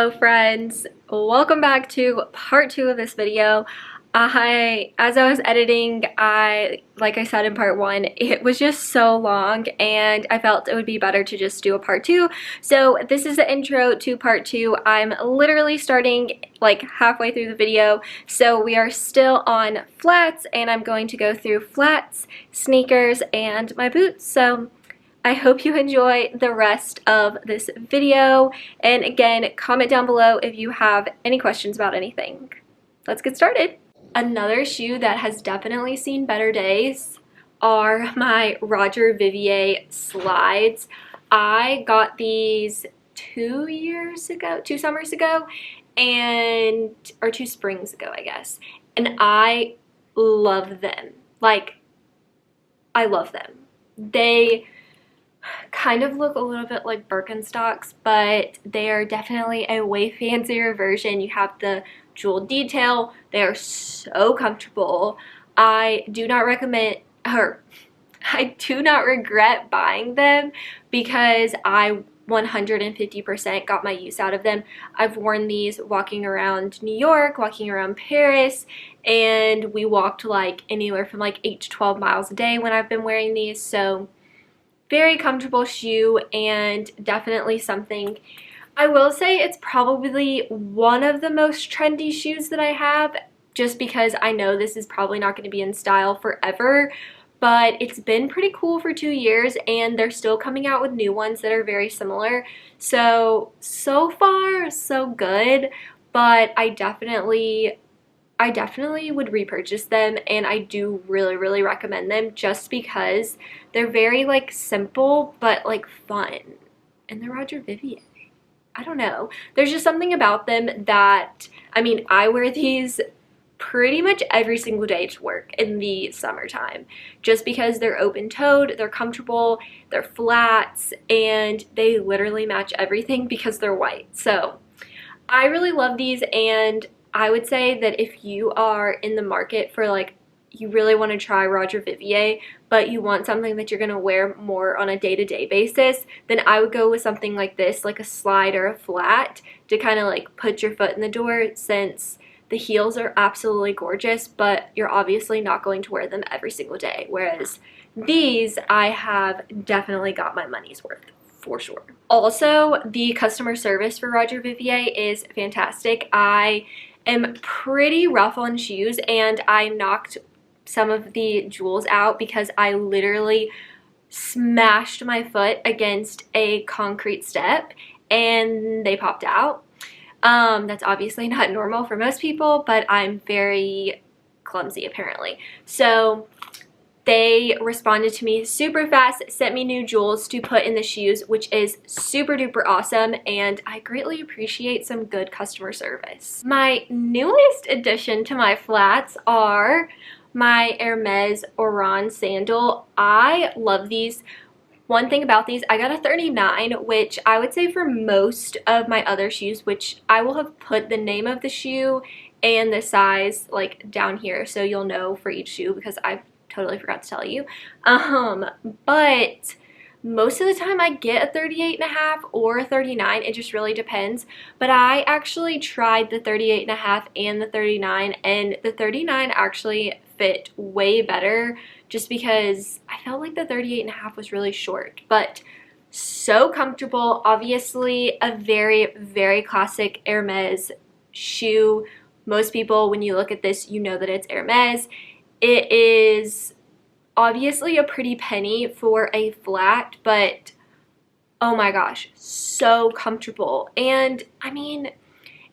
Hello friends, welcome back to part 2 of this video. As I was editing, like I said in part 1, it was just so long and I felt it would be better to just do a part 2. So this is the intro to part 2. I'm literally starting like halfway through the video. So we are still on flats and I'm going to go through flats, sneakers, and my boots. So I hope you enjoy the rest of this video, and again, comment down below if you have any questions about anything. Let's get started. Another shoe that has definitely seen better days are my Roger Vivier slides. I got these 2 summers ago, or 2 springs ago, I guess, and I love them. Like, I love them. They kind of look a little bit like Birkenstocks, but they are definitely a way fancier version. You have the jewel detail. They are so comfortable. I do not regret buying them because I 150% got my use out of them. I've worn these walking around New York, walking around Paris, and we walked like anywhere from like 8 to 12 miles a day when I've been wearing these. So very comfortable shoe, and definitely something. I will say it's probably one of the most trendy shoes that I have, just because I know this is probably not going to be in style forever, but it's been pretty cool for 2 years and they're still coming out with new ones that are very similar. So far so good, but I definitely would repurchase them, and I do really recommend them just because they're very like simple but like fun, and they're Roger Vivier. I don't know, there's just something about them that, I mean, I wear these pretty much every single day to work in the summertime just because they're open-toed, they're comfortable, they're flats, and they literally match everything because they're white. So I really love these, and I would say that if you are in the market for like, you really want to try Roger Vivier, but you want something that you're going to wear more on a day-to-day basis, then I would go with something like this, like a slide or a flat, to kind of like put your foot in the door, since the heels are absolutely gorgeous, but you're obviously not going to wear them every single day. Whereas these, I have definitely got my money's worth. For sure. Also, the customer service for Roger Vivier is fantastic. I am pretty rough on shoes, and I knocked some of the jewels out because I literally smashed my foot against a concrete step and they popped out. That's obviously not normal for most people, but I'm very clumsy apparently. So they responded to me super fast, sent me new jewels to put in the shoes, which is super duper awesome, and I greatly appreciate some good customer service. My newest addition to my flats are my Hermes Oron sandal. I love these. One thing about these, I got a 39, which I would say for most of my other shoes, which I will have put the name of the shoe and the size like down here so you'll know for each shoe, because I totally forgot to tell you. But most of the time I get a 38.5 or a 39. It just really depends. But I actually tried the 38.5 and the 39, and the 39 actually fit way better just because I felt like the 38.5 was really short, but so comfortable. Obviously a very classic Hermes shoe. Most people, when you look at this, you know that it's Hermes. It is obviously a pretty penny for a flat, but oh my gosh, so comfortable. And I mean,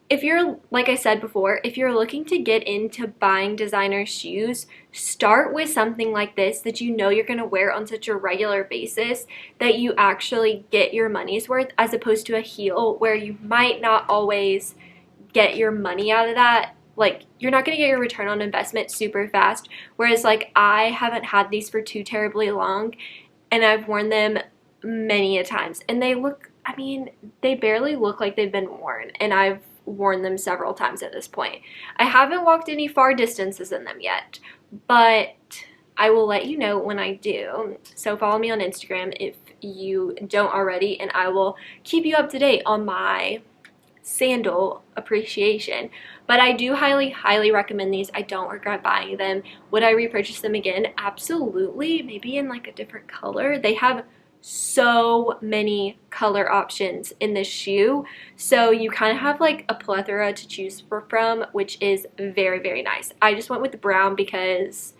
if you're, like I said before, if you're looking to get into buying designer shoes, start with something like this that you know you're going to wear on such a regular basis that you actually get your money's worth, as opposed to a heel where you might not always get your money out of that. Like, you're not going to get your return on investment super fast, whereas like I haven't had these for too terribly long, and I've worn them many a times, and they look, I mean, they barely look like they've been worn, and I've worn them several times at this point. I haven't walked any far distances in them yet, but I will let you know when I do. So follow me on Instagram if you don't already, and I will keep you up to date on my sandal appreciation. But I do highly recommend these. I don't regret buying them. Would I repurchase them again? Absolutely. Maybe in like a different color. They have so many color options in this shoe, so you kind of have like a plethora to choose from, which is very nice. I just went with the brown because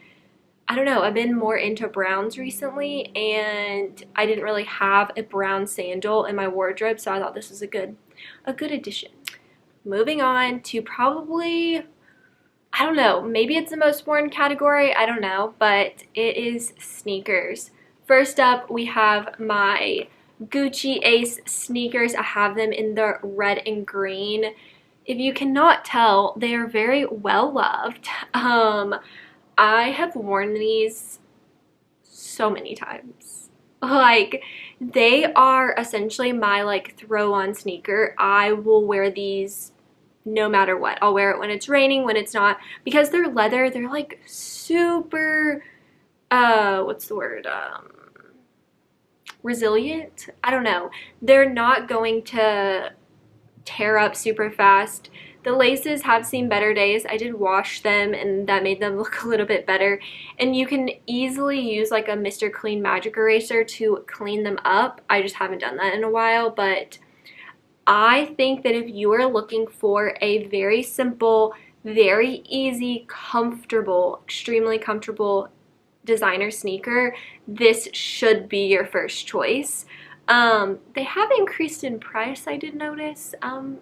I don't know, I've been more into browns recently and I didn't really have a brown sandal in my wardrobe, so I thought this was a good addition. Moving on to probably, I don't know, maybe it's the most worn category, I don't know, but it is sneakers. First up, we have my Gucci Ace sneakers. I have them in the red and green. If you cannot tell, they are very well loved. I have worn these so many times. Like, they are essentially my like throw on sneaker. I will wear these no matter what. I'll wear it when it's raining, when it's not, because they're leather. They're like super what's the word, resilient. I don't know, they're not going to tear up super fast. The laces have seen better days. I did wash them and that made them look a little bit better, and you can easily use like a Mr. Clean magic eraser to clean them up. I just haven't done that in a while, but I think that if you are looking for a very simple, very easy, comfortable, extremely comfortable designer sneaker, this should be your first choice. They have increased in price, I did notice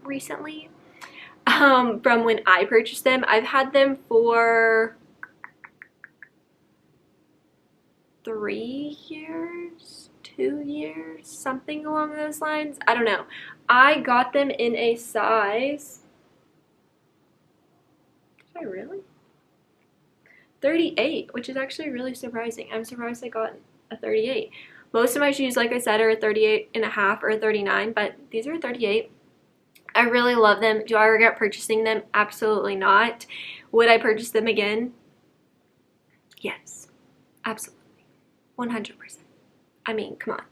recently, from when I purchased them. I've had them for 3 years, 2 years, something along those lines. I don't know. I got them in a size, did I really? 38, which is actually really surprising. I'm surprised I got a 38. Most of my shoes, like I said, are a 38 and a half or a 39, but these are 38. I really love them. Do I regret purchasing them? Absolutely not. Would I purchase them again? Yes, absolutely, 100%. I mean, come on.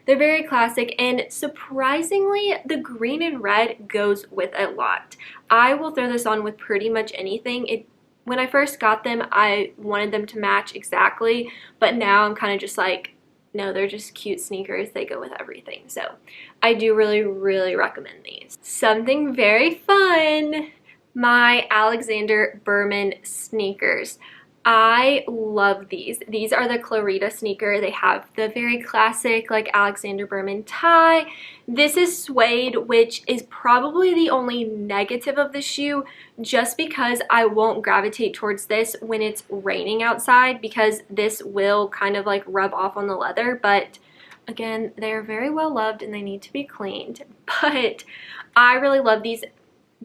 They're very classic, and surprisingly, the green and red goes with a lot. I will throw this on with pretty much anything. When I first got them, I wanted them to match exactly, but now I'm kind of just like, no, they're just cute sneakers. They go with everything. So I do really recommend these. Something very fun, my Alexander Berman sneakers. I love these. These are the Clarita sneaker. They have the very classic like Alexander Berman tie. This is suede, which is probably the only negative of the shoe, just because I won't gravitate towards this when it's raining outside, because this will kind of like rub off on the leather. But again, they're very well loved and they need to be cleaned. But I really love these.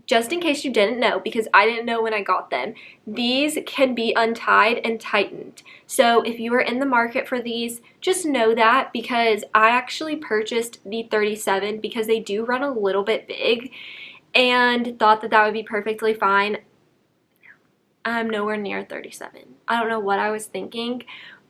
Just in case you didn't know, because I didn't know when I got them, these can be untied and tightened. So if you are in the market for these, just know that, because I actually purchased the 37 because they do run a little bit big, and thought that that would be perfectly fine. I'm nowhere near 37. I don't know what I was thinking.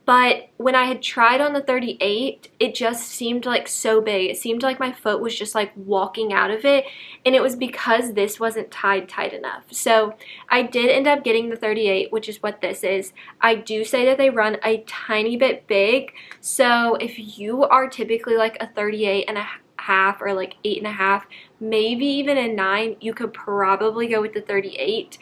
But when I had tried on the 38, it just seemed like so big. It seemed like my foot was just like walking out of it. And it was because this wasn't tied tight enough. So I did end up getting the 38, which is what this is. I do say that they run a tiny bit big. So if you are typically like a 38 and a half or like 8.5, maybe even a 9, you could probably go with the 38.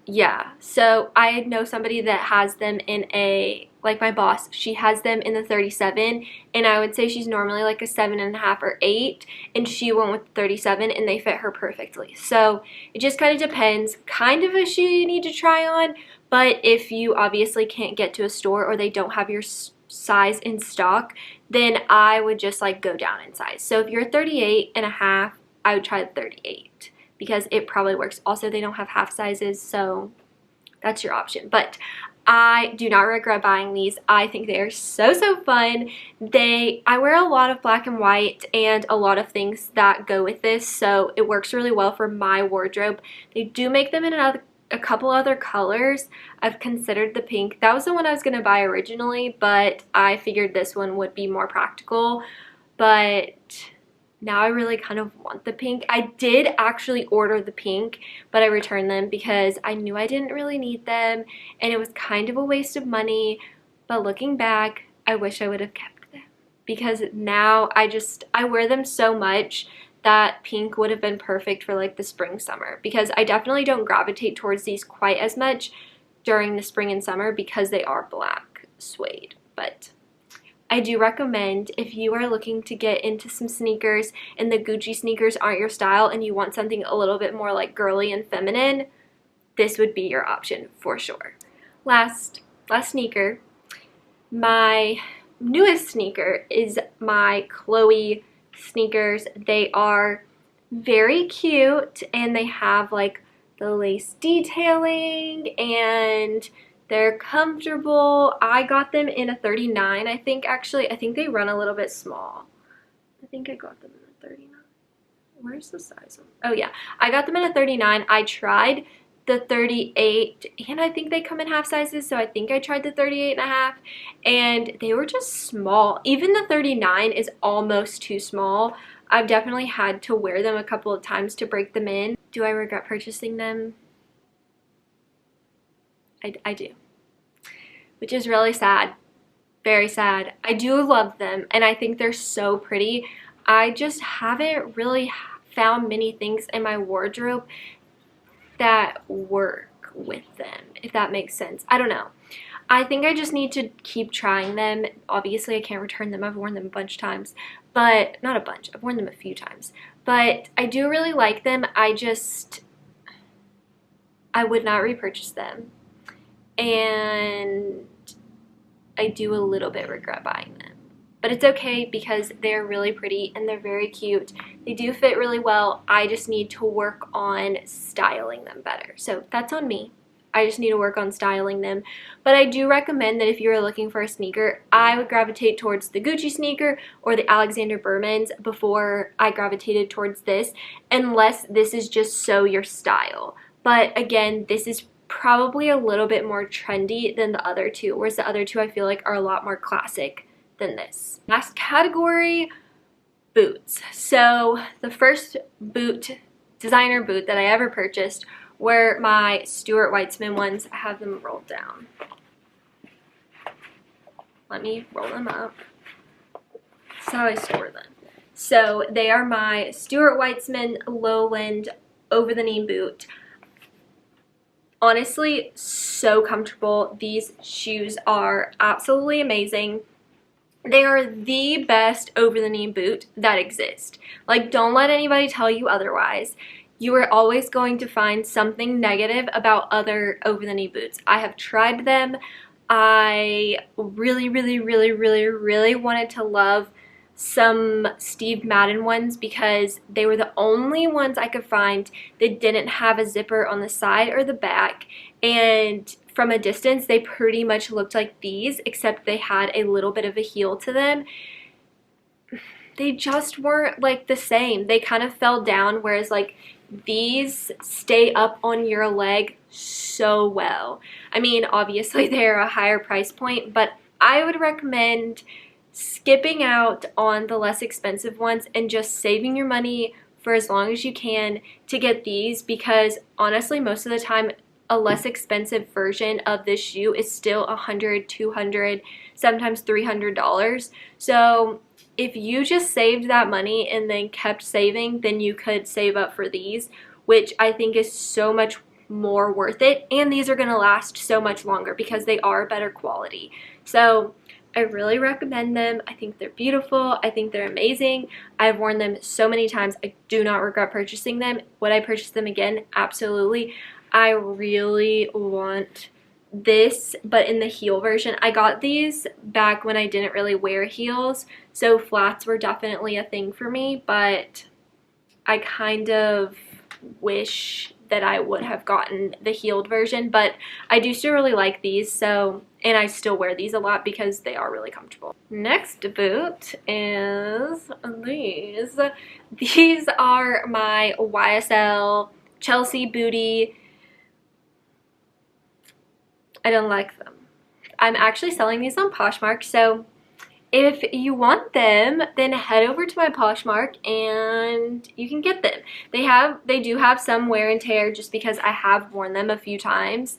Yeah, so I know somebody that has them in a, like my boss, she has them in the 37, and I would say she's normally like a 7.5 or 8, and she went with the 37 and they fit her perfectly. So it just kind of depends, kind of a shoe you need to try on, but if you obviously can't get to a store or they don't have your size in stock, then I would just like go down in size. So if you're 38.5, I would try the 38. Because it probably works. Also, they don't have half sizes, so that's your option. But I do not regret buying these. I think they are so fun. I wear a lot of black and white and a lot of things that go with this, so it works really well for my wardrobe. They do make them in a couple other colors. I've considered the pink. That was the one I was going to buy originally, but I figured this one would be more practical. But now I really kind of want the pink. I did actually order the pink, but I returned them because I knew I didn't really need them and it was kind of a waste of money. But looking back, I wish I would have kept them because now I wear them so much that pink would have been perfect for like the spring summer, because I definitely don't gravitate towards these quite as much during the spring and summer because they are black suede. But I do recommend, if you are looking to get into some sneakers and the Gucci sneakers aren't your style and you want something a little bit more like girly and feminine, this would be your option for sure. Last sneaker, my newest sneaker is my Chloe sneakers. They are very cute and they have like the lace detailing and they're comfortable. I got them in a 39, I think. Actually, I think they run a little bit small. I think I got them in a 39. Where's the size one? Oh yeah, I got them in a 39. I tried the 38 and I think they come in half sizes, so I think I tried the 38 and a half and they were just small. Even the 39 is almost too small. I've definitely had to wear them a couple of times to break them in. Do I regret purchasing them? I do, which is really sad, very sad. I do love them and I think they're so pretty. I just haven't really found many things in my wardrobe that work with them, if that makes sense. I don't know. I think I just need to keep trying them. Obviously, I can't return them. I've worn them a bunch of times, but not a bunch. I've worn them a few times, but I do really like them. I would not repurchase them. And I do a little bit regret buying them. But it's okay because they're really pretty and they're very cute. They do fit really well. I just need to work on styling them better. So that's on me. I just need to work on styling them. But I do recommend that if you're looking for a sneaker, I would gravitate towards the Gucci sneaker or the Alexander Bermans before I gravitated towards this, unless this is just so your style. But again, this is probably a little bit more trendy than the other two, whereas the other two I feel like are a lot more classic than this. Last category, boots. So the first designer boot that I ever purchased were my Stuart Weitzman ones. I have them rolled down. Let me roll them up. That's how I store them. So they are my Stuart Weitzman Lowland over-the-knee boot. Honestly, so comfortable. These shoes are absolutely amazing. They are the best over-the-knee boot that exists. Like, don't let anybody tell you otherwise. You are always going to find something negative about other over-the-knee boots. I have tried them. I really wanted to love some Steve Madden ones because they were the only ones I could find that didn't have a zipper on the side or the back, and from a distance they pretty much looked like these, except they had a little bit of a heel to them. They just weren't like the same. They kind of fell down, whereas like these stay up on your leg so well. I mean, obviously they're a higher price point, but I would recommend skipping out on the less expensive ones and just saving your money for as long as you can to get these, because honestly most of the time a less expensive version of this shoe is still $100, $200, sometimes $300. So if you just saved that money and then kept saving, then you could save up for these, which I think is so much more worth it, and these are going to last so much longer because they are better quality. So I really recommend them. I think they're beautiful. I think they're amazing. I've worn them so many times. I do not regret purchasing them. Would I purchase them again? Absolutely. I really want this, but in the heel version. I got these back when I didn't really wear heels, so flats were definitely a thing for me, but I kind of wish that I would have gotten the heeled version, but I do still really like these, so, and I still wear these a lot because they are really comfortable. Next boot is these. These are my Ysl Chelsea Booty. I don't like them. I'm actually selling these on Poshmark, so if you want them, then head over to my Poshmark and you can get them. They do have some wear and tear just because I have worn them a few times,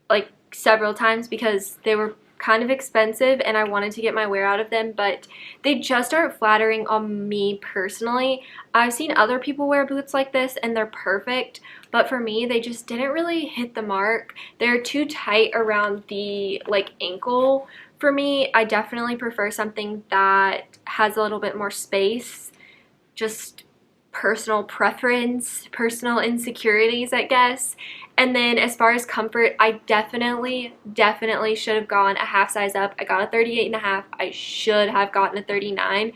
like several times, because they were kind of expensive and I wanted to get my wear out of them, but they just aren't flattering on me personally. I've seen other people wear boots like this and they're perfect, but for me they just didn't really hit the mark. They're too tight around the like ankle for me. I definitely prefer something that has a little bit more space. Just personal preference, personal insecurities, I guess. And then as far as comfort, I definitely should have gone a half size up. I got a 38.5. I should have gotten a 39.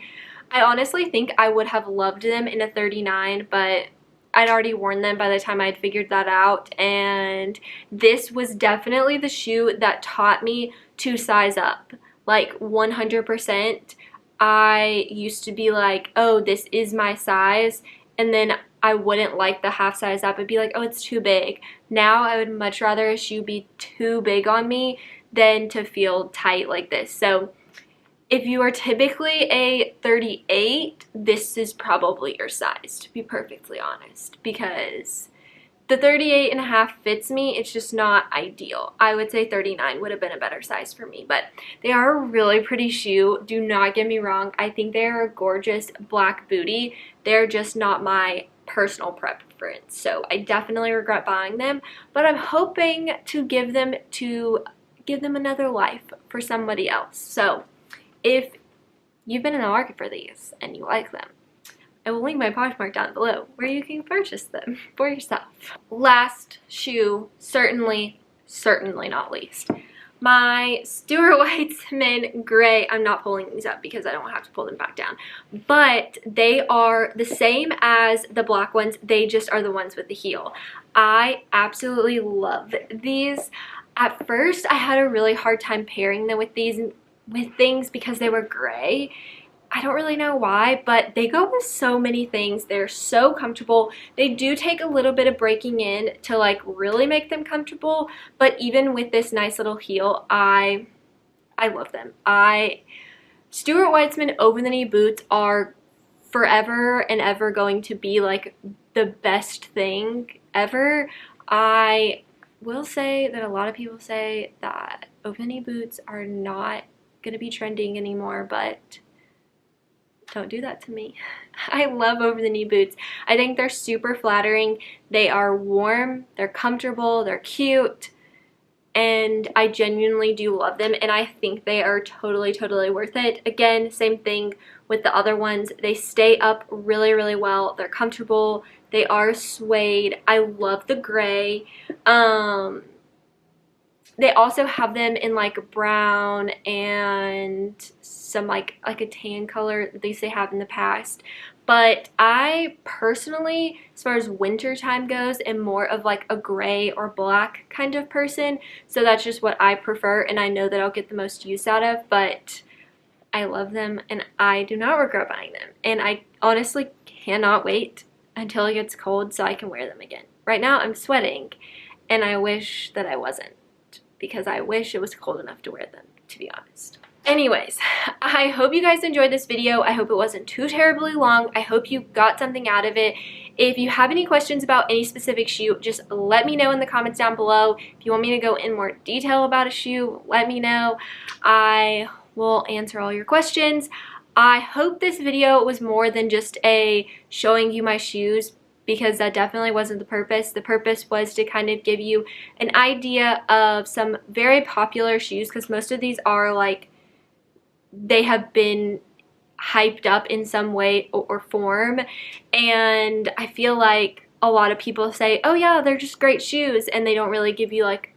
I honestly think I would have loved them in a 39, but I'd already worn them by the time I had figured that out. And this was definitely the shoe that taught me to size up, like 100%. I used to be like, oh, this is my size, and then I wouldn't like the half size up. I'd be like, oh, it's too big. Now I would much rather a shoe be too big on me than to feel tight like this. So if you are typically a 38, this is probably your size, to be perfectly honest, because the 38.5 fits me. It's just not ideal. I would say 39 would have been a better size for me, but they are a really pretty shoe. Do not get me wrong. I think they are a gorgeous black booty. They're just not my personal preference, so I definitely regret buying them, but I'm hoping to give them another life for somebody else. So if you've been in the market for these and you like them, I will link my Poshmark down below where you can purchase them for yourself. Last shoe, certainly not least, my Stuart Weitzman gray. I'm not pulling these up because I don't have to pull them back down, but they are the same as the black ones. They just are the ones with the heel. I absolutely love these. At first, I had a really hard time pairing them with things because they were gray. I don't really know why, but they go with so many things. They're so comfortable. They do take a little bit of breaking in to like really make them comfortable, but even with this nice little heel, I love them. Stuart Weitzman over the knee boots are forever and ever going to be like the best thing ever. I will say that a lot of people say that over the knee boots are not going to be trending anymore, but don't do that to me. I love over the knee boots. I think they're super flattering. They are warm, they're comfortable, they're cute, and I genuinely do love them, and I think they are totally worth it. Again, same thing with the other ones. They stay up really well. They're comfortable. They are suede. I love the gray. They also have them in like brown and some like a tan color, at least they have in the past. But I personally, as far as winter time goes, am more of like a gray or black kind of person. So that's just what I prefer, and I know that I'll get the most use out of, but I love them and I do not regret buying them. And I honestly cannot wait until it gets cold so I can wear them again. Right now I'm sweating and I wish that I wasn't, because I wish it was cold enough to wear them, to be honest. Anyways, I hope you guys enjoyed this video. I hope it wasn't too terribly long. I hope you got something out of it. If you have any questions about any specific shoe, just let me know in the comments down below. If you want me to go in more detail about a shoe, let me know. I will answer all your questions. I hope this video was more than just a showing you my shoes, because that definitely wasn't the purpose. The purpose was to kind of give you an idea of some very popular shoes, because most of these are like, they have been hyped up in some way or form, and I feel like a lot of people say, oh yeah, they're just great shoes, and they don't really give you like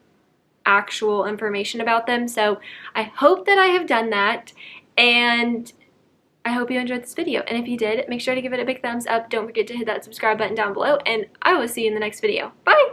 actual information about them. So I hope that I have done that, and I hope you enjoyed this video, and if you did, make sure to give it a big thumbs up. Don't forget to hit that subscribe button down below, and I will see you in the next video. Bye!